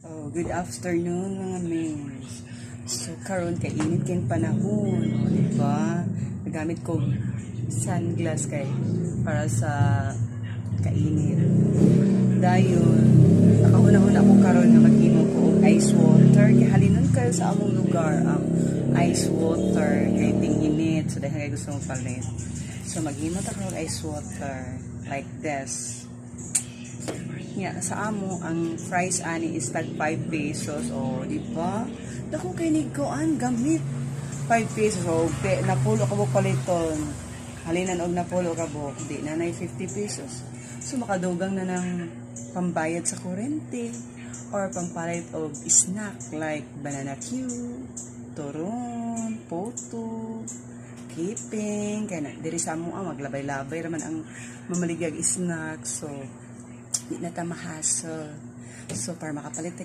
Oh, good afternoon mga mins. So karon kay init kayong panahon, di ba? Nagamit ko sunglass kay para sa kainit. Dayon, nakahuna-huna ako karon nga mag-inom ko og ice water. Kay halinon kayo sa among lugar ang ice water kay tinginit. So dahil gusto mong palit. So mag-inom ako og ice water like this. Sa amo ang price ani is tag 5 pesos di ba? Dako kay nigkoan gamit 5 pesos napulo ka mo paliton. Halinan og napulo ka mo, di na 50 pesos. So makadugang na ng pambayad sa kuryente or pampalit og snack like banana cue, turon, poto, keeping, kaya na diri sa amo maglabay-labay raman ang mamaligag snack. So di na ta mahasol. So para makapalit